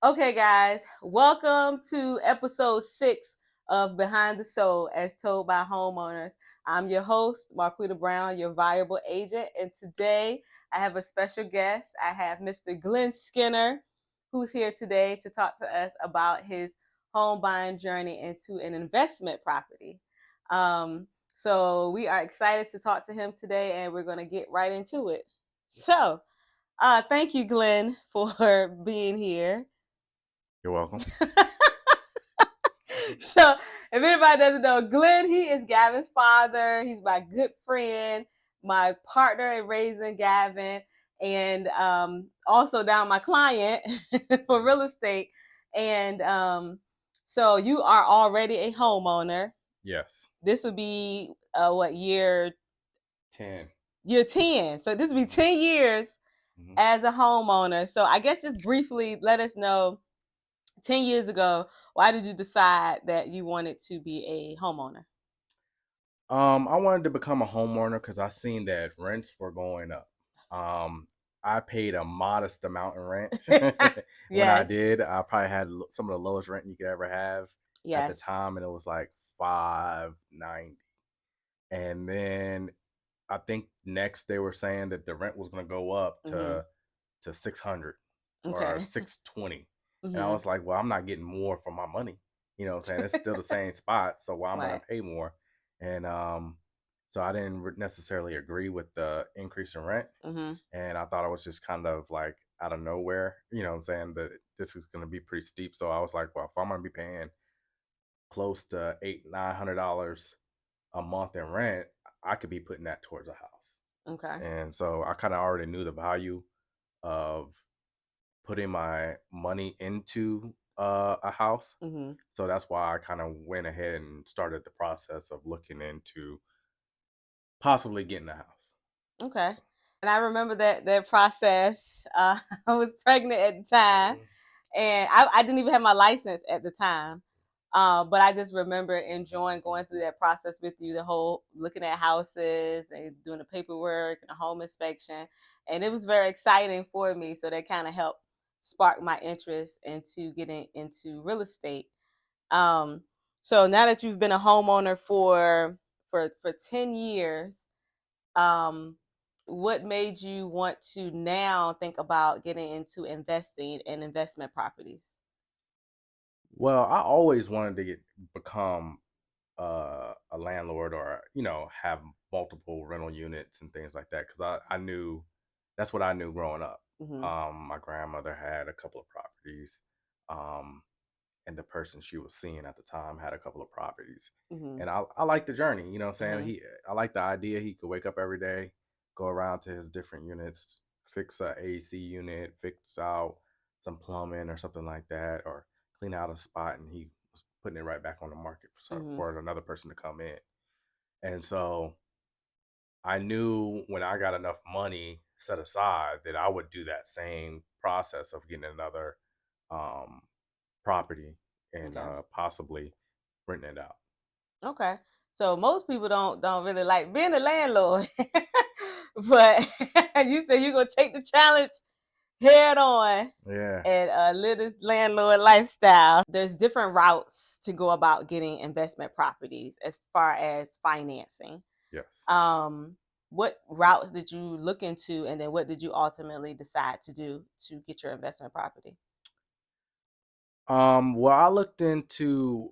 Okay, guys, welcome to episode 6 of Behind the Soul as told by homeowners. I'm your host, Marquita Brown, your viable agent, and today I have a special guest. I have Mr. Glenn Skinner, who's here today to talk to us about his home buying journey into an investment property. Um, so we are excited to talk to him today, and we're going to get right into it. So, thank you, Glenn, for being here. You're welcome. So, if anybody doesn't know, Glenn, he is Gavin's father. He's my good friend, my partner in raising Gavin, and also now my client for real estate. And so, you are already a homeowner. Yes. This would be what year? 10. Year 10. So, this would be 10 years Mhm. as a homeowner. So, I guess just briefly let us know 10 years ago, why did you decide that you wanted to be a homeowner? I wanted to become a homeowner because I seen that rents were going up. I paid a modest amount in rent when I Yes, did. I probably had some of the lowest rent you could ever have at the yes. time, and it was like $590. And then I think next they were saying that the rent was going to go up Mm-hmm. to 600 or Okay. 620. And I Mm-hmm. was like, well, I'm not getting more for my money. You know what I'm saying? It's still the same spot. So why am I going Right. to pay more? And so I didn't necessarily agree with the increase in rent. Mm-hmm. And I thought it was just kind of like out of nowhere. You know what I'm saying? That this is going to be pretty steep. So I was like, well, if I'm going to be paying close to $800-900 a month in rent, I could be putting that towards a house. Okay. And so I kind of already knew the value of putting my money into a house. Mm-hmm. So that's why I kind of went ahead and started the process of looking into possibly getting a house. Okay. And I remember that process. I was pregnant at the time, and I didn't even have my license at the time. But I just remember enjoying going through that process with you, the whole looking at houses and doing the paperwork and the home inspection. And it was very exciting for me. So that kind of helped spark my interest into getting into real estate. Um, so now that you've been a homeowner for 10 years, um, what made you want to now think about getting into investing in investment properties? Well, I always wanted to become a landlord, or have multiple rental units and things like that, because I knew that's what I knew growing up. Mm-hmm. My grandmother had a couple of properties. Um, and the person she was seeing at the time had a couple of properties. Mm-hmm. And I like the journey, you know what I'm saying? Mm-hmm. I like the idea he could wake up every day, go around to his different units, fix a AC unit, fix out some plumbing or something like that, or clean out a spot, and he was putting it right back on the market Mm-hmm. for another person to come in. And so I knew when I got enough money set aside that I would do that same process of getting another um, property and Okay. possibly renting it out. Okay. So most people don't really like being a landlord, but you said you're gonna take the challenge head on Yeah. and live this landlord lifestyle. There's different routes to go about getting investment properties as far as financing. Yes. Um, what routes did you look into, and then what did you ultimately decide to do to get your investment property? Well, I looked into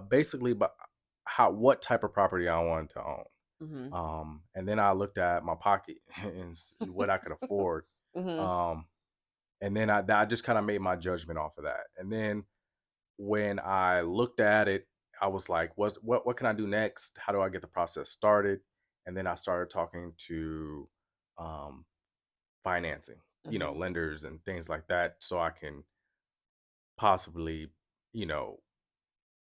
basically what type of property I wanted to own. Mm-hmm. And then I looked at my pocket and what I could afford. Mm-hmm. Um, and then I just kind of made my judgment off of that. And then when I looked at it, I was like, what can I do next? How do I get the process started? And then I started talking to um, financing, Mm-hmm. lenders and things like that, so I can possibly, you know,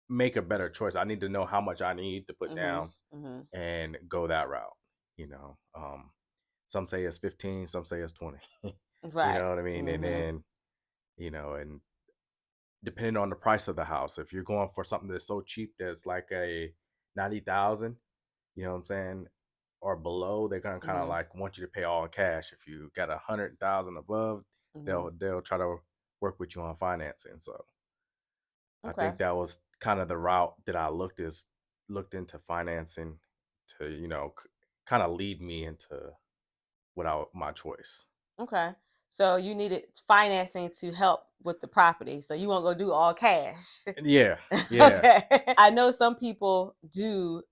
make a better choice. I need to know how much I need to put Mm-hmm. down Mm-hmm. and go that route. You know, some say it's 15, some say it's 20. You Right. know what I mean? And Mm-hmm. then, and depending on the price of the house, if you're going for something that's so cheap that's like a 90,000, you know what I'm saying, or below, they're gonna kind of Mm-hmm. like want you to pay all in cash. If you got 100,000 above, Mm-hmm. they'll try to work with you on financing. So I Okay. think that was kind of the route that I looked into financing to, kind of lead me into without my choice. Okay. So you needed financing to help with the property. So you won't go do all cash. Yeah, yeah. Okay. I know some people do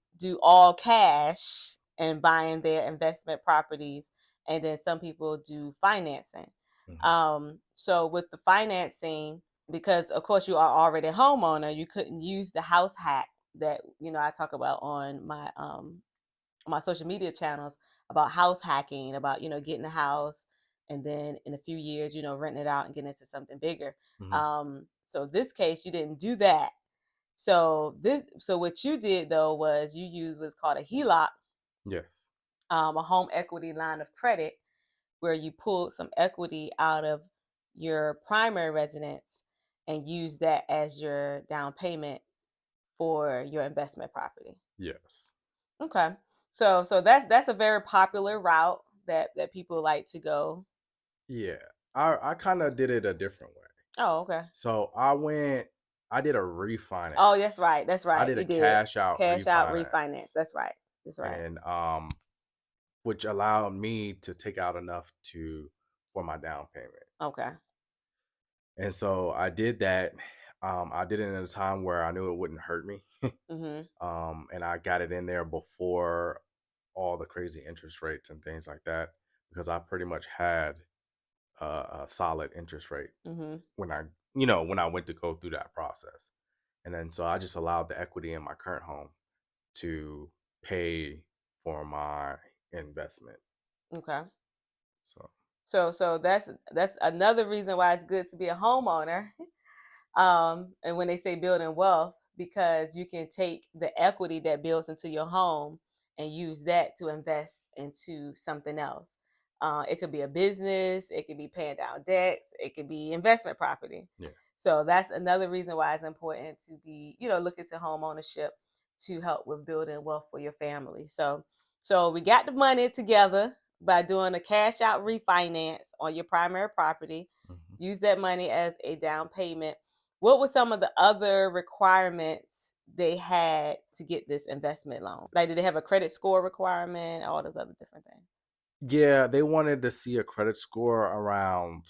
all cash and buying their investment properties, and then some people do financing. Mhm. So with the financing, because of course you are already a homeowner, you couldn't use the house hack that I talk about on my social media channels about house hacking, about getting a house and then in a few years renting it out and getting into something bigger. Mhm. So this case you didn't do that. So what you did though was you used what's called a HELOC, Yes. a home equity line of credit, where you pulled some equity out of your primary residence and use that as your down payment for your investment property. Yes. Okay. So that's a very popular route that people like to go. Yeah. I kind of did it a different way. Oh, okay. So I did a Oh, that's refinance. right. That's I right. did a You did cash out cash out refinance. refinance. That's right. That's right. And which allowed me to take out enough to for my down payment. Okay. And so I did that. I did it in a time where I knew it wouldn't hurt me. Mhm. And I got it in there before all the crazy interest rates and things like that because I pretty much had a solid interest rate Mhm. when when I went to go through that process. And then so I just allowed the equity in my current home to pay for my investment. Okay. So So that's another reason why it's good to be a homeowner. And when they say building wealth, because you can take the equity that builds into your home and use that to invest into something else. It could be a business, it could be paying down debts, it could be investment property. yeah. So that's another reason why it's important to be, look into home ownership to help with building wealth for your family. So we got the money together by doing a cash out refinance on your primary property. Mhm. Use that money as a down payment. What were some of the other requirements they had to get this investment loan? Like, did they have a credit score requirement? All those other different things. Yeah, they wanted to see a credit score around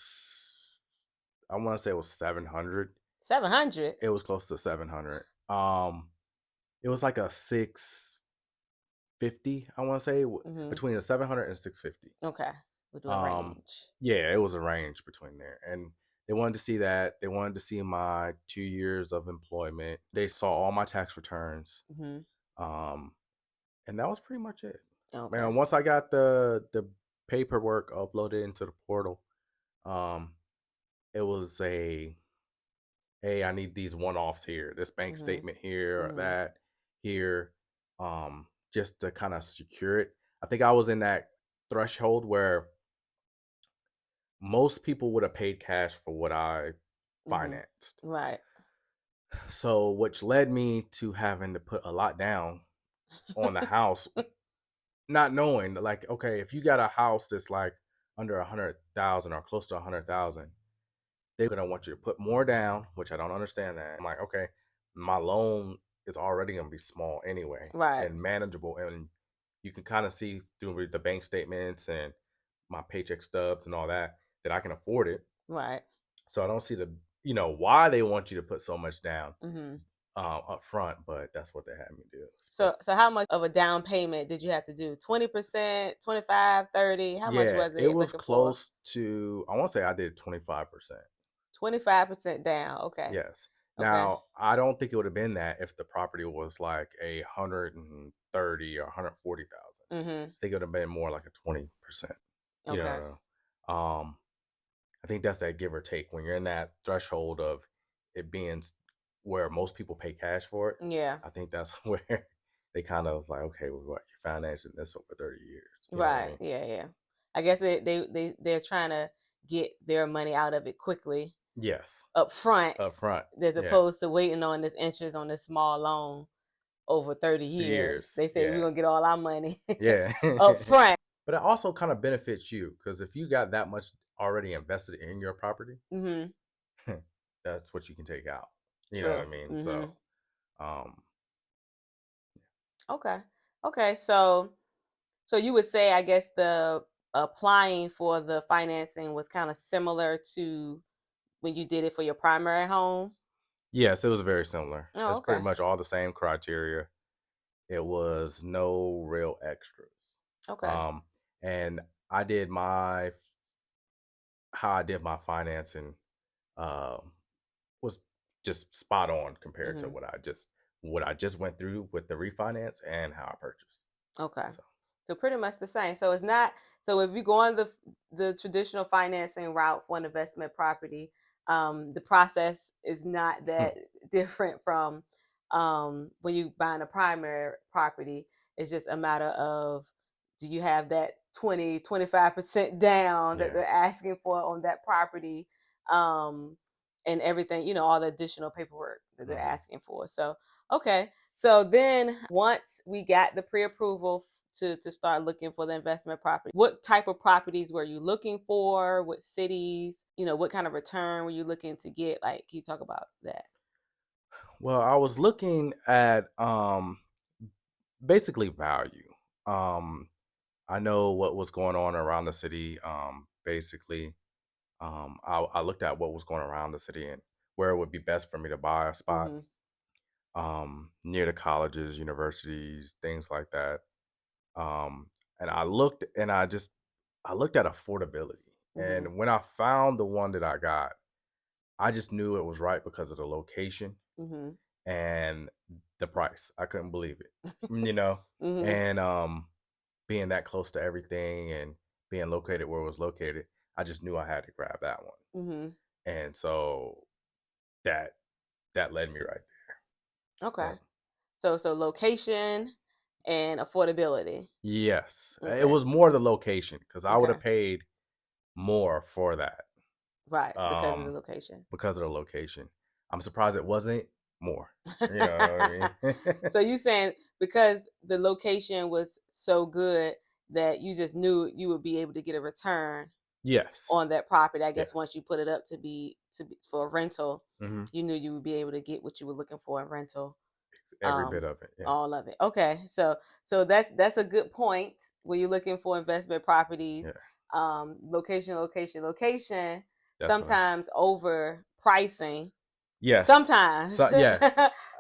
I want to say it was 700. 700. It was close to 700. It was like a 650, I want to say Mm-hmm. between a 700 and 650. Okay, we'll do a Um range. yeah, it was a range between there. And they wanted to see that. They wanted to see my 2 years of employment. They saw all my tax returns. Mm-hmm. Um and that was pretty much it. Okay. Man, once I got the paperwork uploaded into the portal, um it was a hey, I need these one-offs here, this bank Mm-hmm. statement here or Mm-hmm. that here, just to kind of secure it. I think I was in that threshold where most people would have paid cash for what I Mm-hmm. financed. Right. So, which led me to having to put a lot down on the house, not knowing like, okay, if you got a house that's like under 100,000 or close to 100,000, they're gonna want you to put more down, which I don't understand that. I'm like, okay, my loan is already gonna be small anyway Right. and manageable, and you can kind of see through the bank statements and my paycheck stubs and all that that I can afford it. Right. So I don't see why they want you to put so much down Mm-hmm. up front, but that's what they had me do. But So how much of a down payment did you have to do? 20%, 25, 30? How much yeah, was it it was looking for? close to. I want to say I did 25%. 25% down. Okay. Yes. Okay. Now, I don't think it would have been that if the property was like 130 or 140,000. Mm-hmm. I think it would have been more like a 20%. You Okay. know, um, I think that's that give or take when you're in that threshold of it being where most people pay cash for it. Yeah. I think that's where they kind of was like, okay, well, what, you're financing this over 30 years. You know what I Right. mean? Yeah, yeah. I guess they're trying to get their money out of it quickly Yes. up front, Up front. as Yeah. opposed to waiting on this interest on this small loan over 30 For years. years. They say we're Yeah. gonna get all our money Yeah. up front. But it also kind of benefits you because if you got that much already invested in your property, Hmm. that's what you can take out. You know what I True. mean? Mm-hmm. So, um, Okay. Okay. So you would say, I guess, the applying for the financing was kind of similar to when you did it for your primary home. yes, it was very similar. Oh, It's pretty okay. much all the same criteria. It was no real extras. Okay. Um, and I did my how I did my financing um was just spot on compared to Mm-hmm. what I just went through with the refinance and how I purchased. Okay. So So pretty much the same. So it's not, so if you go on the traditional financing route for an investment property, the process is not that different from when you buying a primary property. It's just a matter of, do you have that 20-25% down that yeah. they're asking for on that property, um, and everything, all the additional paperwork that they're Hmm. asking for. So okay. So then once we got the pre-approval to start looking for the investment property, what type of properties were you looking for? What cities? What kind of return were you looking to get? Like, can you talk about that? Well, I was looking at basically value. Um, I know what was going on around the city. Basically, I looked at what was going around the city and where it would be best for me to buy a spot Mm-hmm. near the colleges, universities, things like that. And I looked and I looked at affordability. Mm-hmm. And when I found the one that I got, I just knew it was right because of the location Mm-hmm. and the price. I couldn't believe it, you know. Mm-hmm. And being that close to everything and being located where it was located, I just knew I had to grab that one. Mm-hmm. And so that that led me right there. Okay. Yep. So location and affordability. Yes, it Okay. was more the location because I would Okay. have paid more for that Right. Because of the um, location. because of the location. I'm surprised it wasn't more. You know what I mean? So you saying because the location was so good that you just knew you would be able to get a return Yes, on that property. I guess yes, once you put it up to be for a rental, hmm, you knew you would be able to get what you were looking for in rental. every bit of it. Yeah, All of it. Okay, so that's a good point when you're looking for investment properties. yeah. Location. That's what I. Sometimes over pricing. Yes. Sometimes So yes,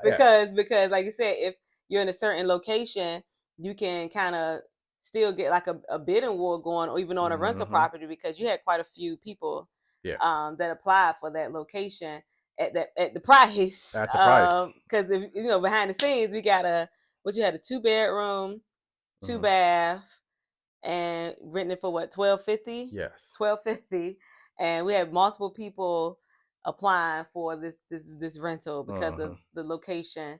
yeah. because like you said, if you're in a certain location, you can kind of still get like a bidding war going, or even on a rental Hmm. property, because you had quite a few people Yeah. that applied for that location at the price. At the price. Because if behind the scenes, we got what you had, a 2 bedroom, two Hmm. bath, and renting it for what, 1250, Yes. 1250, and we had multiple people applying for this rental because of Hmm. the location.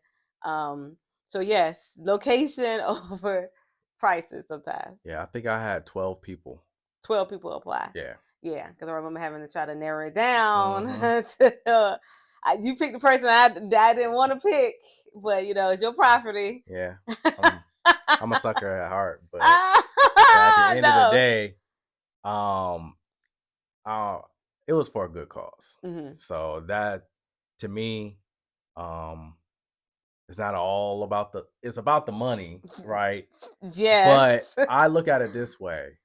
So yes, location over prices sometimes. Yeah, I think I had 12 people. 12 people apply. Yeah. Yeah, because I remember having to try to narrow it down Hmm. you picked the person I didn't want to pick, but it's your property. Yeah. I'm I'm a sucker at heart, but at the end of the No. day, um, uh, it was for a good cause. Hmm. So that to me, um, it's not all about it's about the money, right? Yes. But I look at it this way: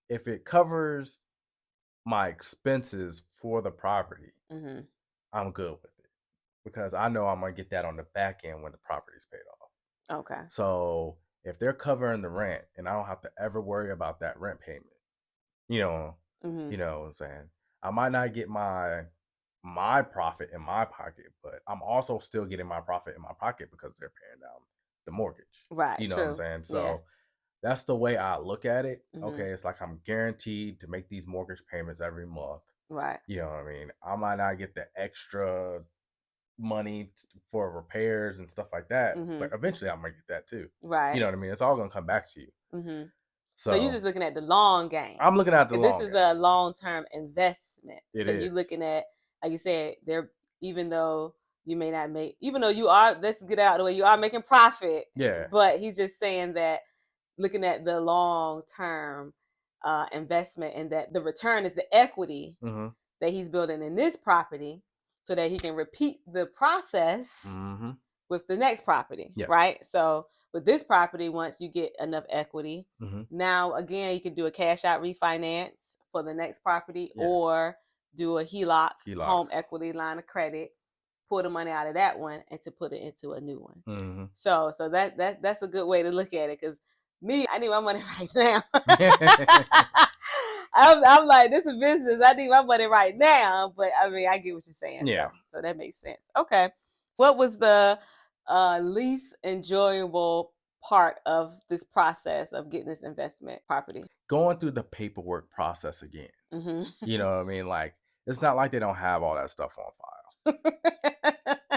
if it covers my expenses for the property, Hmm. I'm good with it because I know I'm gonna get that on the back end when the property's paid off. Okay. So if they're covering the rent and I don't have to ever worry about that rent payment, you know, Hmm. what I'm saying? I might not get my profit in my pocket, but I'm also still getting my profit in my pocket because they're paying down the mortgage. Right. You know what I'm True. saying? Yeah. So that's the way I look at it. Hmm. Okay, it's like I'm guaranteed to make these mortgage payments every month. Right. You know what I mean? I might not get the extra money for repairs and stuff like that, Hmm. but eventually I'm gonna get that too. You Right. know what I mean? It's all gonna come back to you. Hmm. So you're So just looking at the long game. I'm looking at the 'Cause this long is game. a long term investment. It So you're is. looking at, like you said, there, even though you may not make, even though you are, let's get out of the way, you are making profit. Yeah. But he's just saying that, looking at the long term investment, and that the return is the equity Hmm. that he's building in this property. so that he can repeat the process with the next property, Yes. right? So with this property, once you get enough equity, Mm-hmm. now again you can do a cash out refinance for the next property, Yeah. or do a HELOC, HELOC, home equity line of credit, pull the money out of that one and to put it into a new one. Mm-hmm. So that's a good way to look at it, because me, I need my money right now. I'm like, this is business. I need my money right now. But I mean, I get what you're saying. Yeah. So that makes sense. Okay. What was the least enjoyable part of this process of getting this investment property? Going through the paperwork process again. You know what I mean? Like, it's not like they don't have all that stuff on file.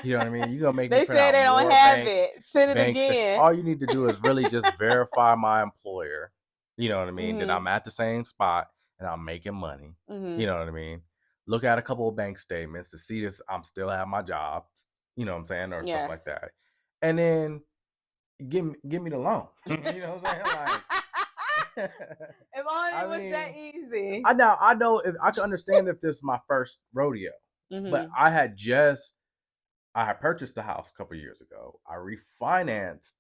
You know what I mean? You're going to make me They print say out they don't more have it. Send it again. All you need to do is really just verify my employer. You know what I mean? That I'm at the same spot and I'm making money. You know what I mean? Look at a couple of bank statements to see this. I'm still have my job. You know what I'm saying? Or stuff like that. And then give me the loan. You know what I'm saying? Like, if only it was that easy. I know if I can understand if this is my first rodeo, but I had purchased the house a couple years ago. I refinanced,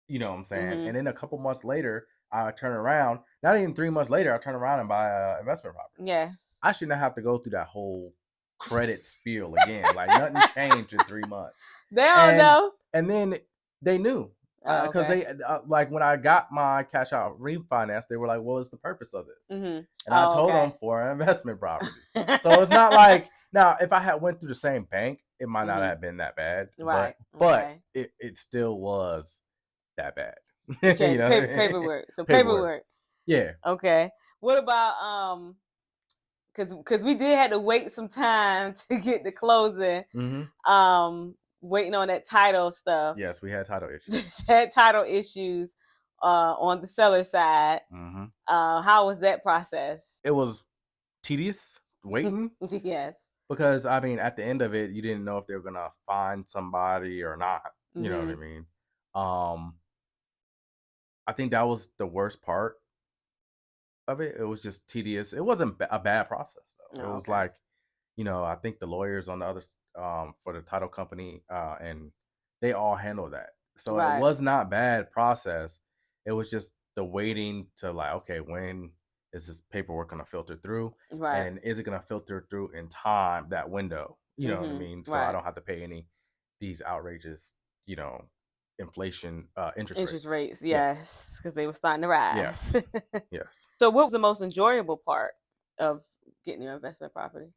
you know what I'm saying? And then a couple months later, I turn around, not even 3 months later, I turn around and buy an investment property. Yes. I shouldn't have to go through that whole credit spiel again. Like, nothing changed in 3 months. They don't know. And then they knew. Because they like, when I got my cash out refinance, they were like, "What is the purpose of this?" And I told them for an investment property. So it's not like, now if I had went through the same bank, it might not have been that bad, right? But it still was that bad. Okay, you know? paperwork. So paperwork. Yeah. Okay. What about because we did have to wait some time to get the closing. Waiting on that title stuff. Yes, we had title issues. Had title issues on the seller side. How was that process? It was tedious waiting. Yes. Because, I mean, at the end of it, you didn't know if they were going to find somebody or not. You know what I mean? I think that was the worst part of it. It was just tedious. It wasn't a bad process, though. It was like, you know, I think the lawyers on the other for the title company, and they all handle that. So it was not bad process. It was just the waiting to, like, okay, when is this paperwork going to filter through? And is it going to filter through in time, that window? You know what I mean? So I don't have to pay these outrageous, you know, inflation interest rates. Yes, because they were starting to rise. Yes. Yes. So what was the most enjoyable part of getting your investment property?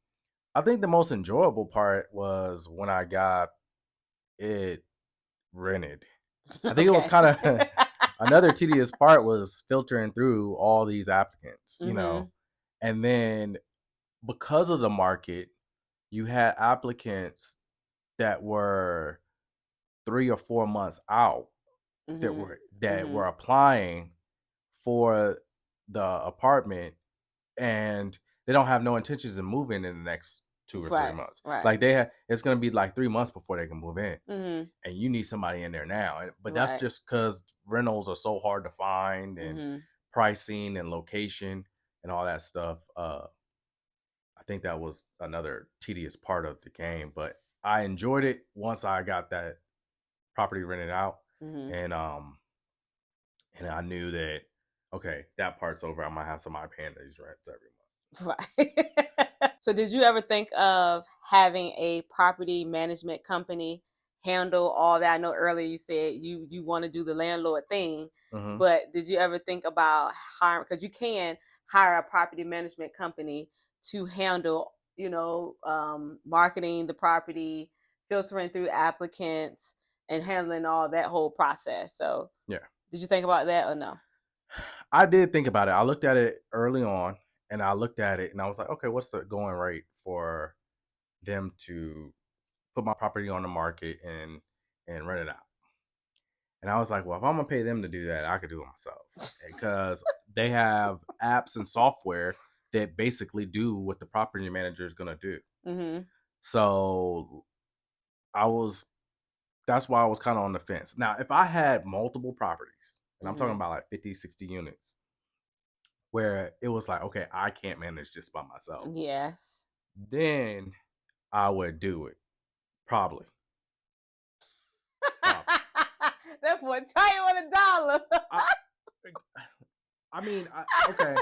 I think the most enjoyable part was when I got it rented. I think it was kind of another tedious part was filtering through all these applicants, you know, and then because of the market, you had applicants that were 3 or 4 months out that were applying for the apartment, and they don't have no intentions of moving in the next 2 or 3 months. Like, it's going to be like 3 months before they can move in. And you need somebody in there now. But that's just because rentals are so hard to find, and pricing and location and all that stuff. I think that was another tedious part of the game, but I enjoyed it once I got that property rented out. And I knew that, okay, that part's over. I might have somebody paying these rents every month. Right. So did you ever think of having a property management company handle all that? I know earlier you said you want to do the landlord thing, but did you ever think about hiring, because you can hire a property management company to handle, you know, marketing the property, filtering through applicants, and handling all that whole process. So yeah, did you think about that or no? I did think about it. I looked at it early on, and I looked at it and I was like, okay, what's the going rate for them to put my property on the market and rent it out? And I was like, well, if I'm gonna pay them to do that, I could do it myself, because they have apps and software that basically do what the property manager is gonna do. So that's why I was kind of on the fence. Now, if I had multiple properties, and I'm talking about like 50, 60 units, where it was like, okay, I can't manage this by myself. Yes. Then I would do it. Probably. Probably. That boy tight on a dollar. I I mean, okay.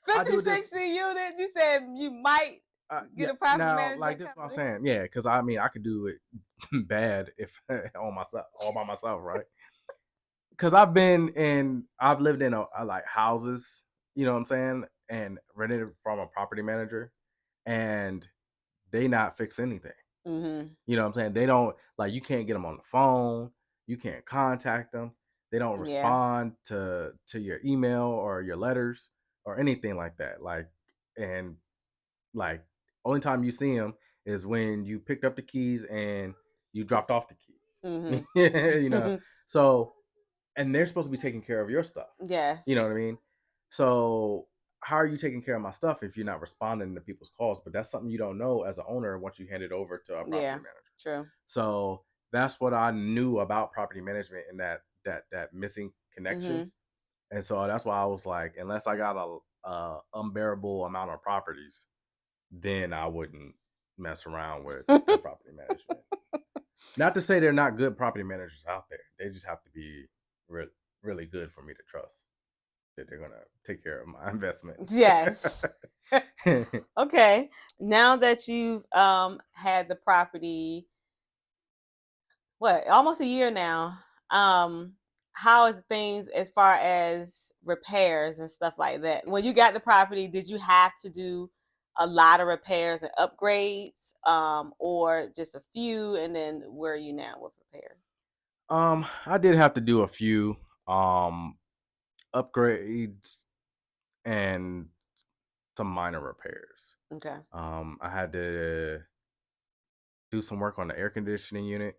I 50, do this 60 units. You said you might yeah. get a property Now, like management this is what I'm company. saying. Yeah, because I mean I could do it bad if on myself all by myself, right? Because I've lived in like houses, you know what I'm saying, and rented from a property manager, and they not fix anything. Mm-hmm. You know what I'm saying? They don't like you can't get them on the phone, you can't contact them. They don't Yeah. respond to your email or your letters or anything like that. And like only time you see them is when you picked up the keys and you dropped off the keys. You know. Mm-hmm. So and they're supposed to be taking care of your stuff. Yes. You know what I mean? So how are you taking care of my stuff if you're not responding to people's calls? But that's something you don't know as an owner once you hand it over to a property Yeah. manager. True. So that's what I knew about property management and that missing connection. Mm-hmm. And so that's why I was like, unless I got a unbearable amount of properties, then I wouldn't mess around with that property management. Not to say they're not good property managers out there. They just have to be really good for me to trust that they're gonna take care of my investment. Yes. Okay. Now that you've had the property, what, almost a year now, um, how is things as far as repairs and stuff like that? When you got the property, did you have to do a lot of repairs and upgrades, or just a few? And then where are you now with repairs? I did have to do a few um upgrades and some minor repairs. Okay. I had to do some work on the air conditioning unit.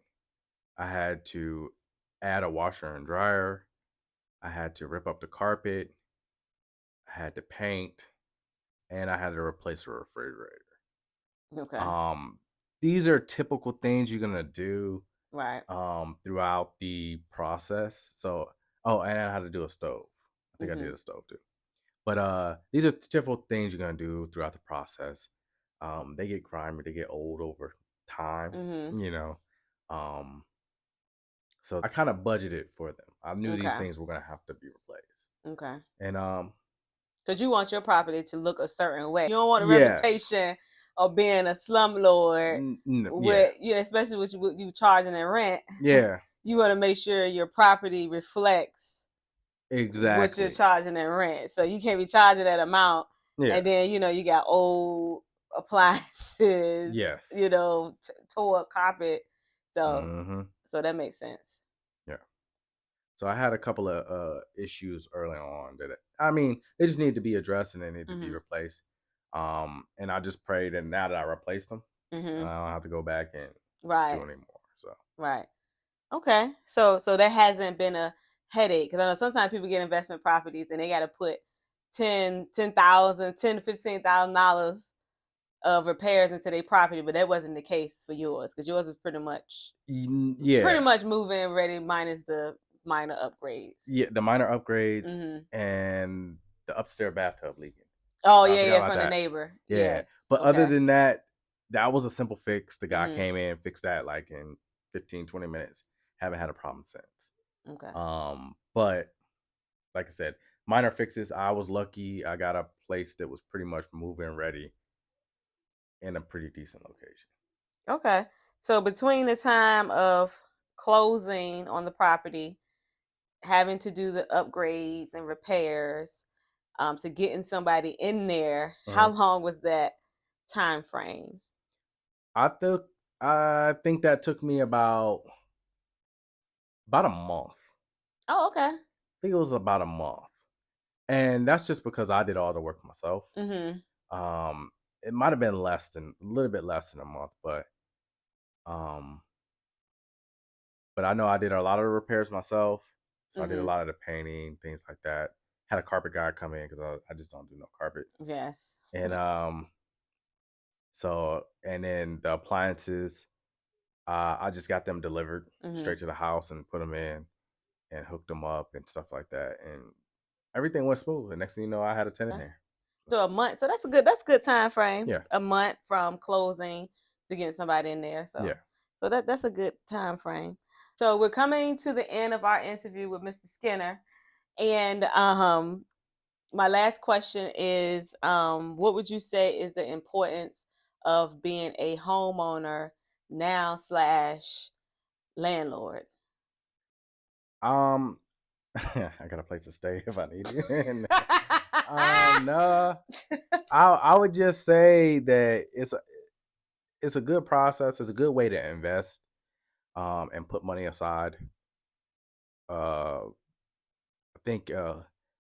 I had to add a washer and dryer. I had to rip up the carpet. I had to paint, and I had to replace the refrigerator. Okay. Um, these are typical things you're gonna do Right. throughout the process. So, oh, and I had to do a stove. I think I Mm-hmm. did a stove too. But these are typical things you're gonna do throughout the process. They get grimy, they get old over time, Mm-hmm. you know. Um, so I kind of budgeted for them. I knew these Okay. things were gonna have to be replaced. Okay. And Because you want your property to look a certain way. You don't want a yes, reputation of being a slumlord yeah, with, you know, especially with you charging in rent. yeah, You want to make sure your property reflects what you're exactly, charging in rent. So you can't be charging that amount, yeah, and then you got old appliances, yes, tore up carpet. So hmm so that makes sense. yeah. So I had a couple of issues early on that I mean they just need to be addressed and they need to be Mhm. replaced. And I just prayed that now that I replaced them, I Mhm. don't have to go back and do Right. anymore. So Right. Okay. So that hasn't been a headache, because I know sometimes people get investment properties and they got to put 10,000, $10,000 to $15,000 of repairs into their property, but that wasn't the case for yours, because yours is pretty yeah, much moving ready minus the minor upgrades. yeah, the minor upgrades Mhm. and the upstairs bathtub leaking. Oh I yeah, forgot yeah, about from the that. neighbor. Yeah, Yes. but other Okay. than that, that was a simple fix. The guy Mhm. came in, fixed that like in 15-20 minutes. Haven't had a problem since. Okay. But like I said, minor fixes. I was lucky. I got a place that was pretty much move-in ready in a pretty decent location. Okay. So between the time of closing on the property, having to do the upgrades and repairs, to getting somebody in there, how Mhm. long was that time frame? I think I think that took me about a month. Oh, okay. I think it was about a month, and that's just because I did all the work myself. Mhm. Um, it might have been a little bit less than a month, um, but I know I did a lot of the repairs myself. So I did a Mhm. lot of the painting, things like that. Had a carpet guy come in because I just don't do no carpet. Yes. And so and then the appliances, I just got them delivered straight Mhm. to the house and put them in and hooked them up and stuff like that. And everything went smooth. The next thing you know, I had a tenant there. So, So a month. So that's a good time frame. yeah. A month from closing to get somebody in there. Yeah. So that's a good time frame. So we're coming to the end of our interview with Mr. Skinner, and my last question is, what would you say is the importance of being a homeowner now slash landlord? I got a place to stay if I need it. No, I would just say that it's a good process. It's a good way to invest, and put money aside. Uh, I think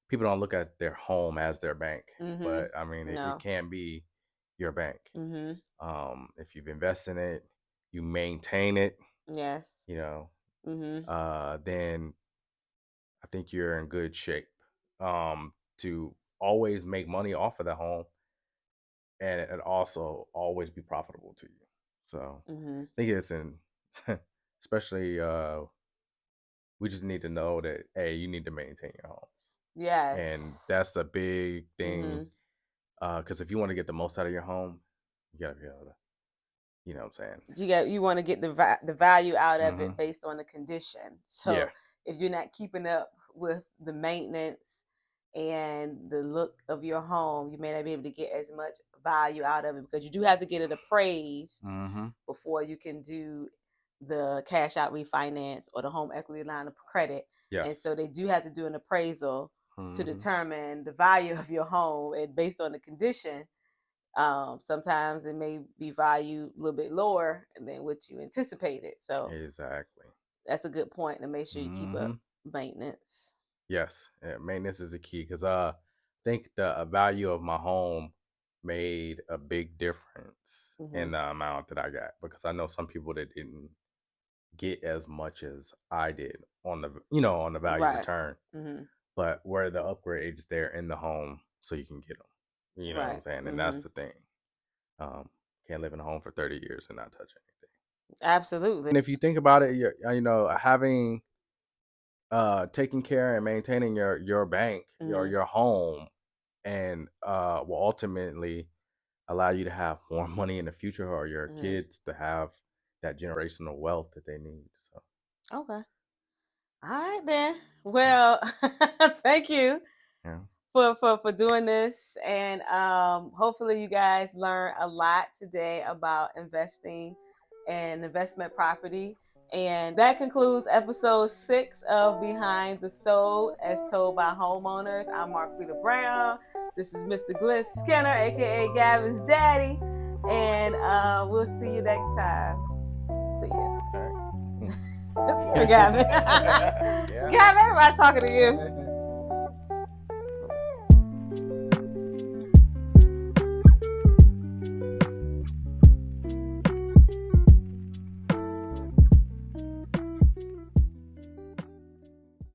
people don't look at their home as their bank, Mm-hmm. but I mean it No. can be your bank. Mm-hmm. If you've invested in it, you maintain it. Yes. You know, Mm-hmm. then I think you're in good shape to always make money off of the home and it also always be profitable to you. So Mm-hmm. I think it's in, especially, we just need to know that, hey, you need to maintain your homes. Yes. And that's a big Mm-hmm. thing. Because if you want to get the most out of your home, you got to be able to, you know what I'm saying? You want to get the value out of Mm-hmm. it based on the condition. Yeah. So if you're not keeping up with the maintenance and the look of your home, you may not be able to get as much value out of it, because you do have to get it appraised Mm-hmm. before you can do the cash out refinance or the home equity line of credit. And Yes. so they do have to do an appraisal to Mm-hmm. determine the value of your home, and based on the condition, sometimes it may be valued a little bit lower than what you anticipated. So Exactly. that's a good point to make sure you keep Mm-hmm. up maintenance. Yes, maintenance is the key because I think the value of my home made a big difference Mm-hmm. in the amount that I got because I know some people that didn't get as much as I did on the on the value Right. return, Mm-hmm. but where the upgrades there in the home so you can get them. You know what I'm Right. saying? And Mm-hmm. that's the thing. Can't live in a home for 30 years and not touch anything. Absolutely. And if you think about it, having taking care and maintaining your bank, Mm-hmm. your home, and will ultimately allow you to have more money in the future or your Mm-hmm. kids to have that generational wealth that they need. So Okay. All right then. Well, thank you yeah. for doing this, and hopefully you guys learn a lot today about investing and investment property. And that concludes episode 6 of Behind the Sold as Told by Homeowners. I'm Marquita Brown. This is Mr. Glenn Skinner, aka Gavin's daddy, and we'll see you next time. See ya. All right. Gavin. Yeah. Gavin, everybody talking to you.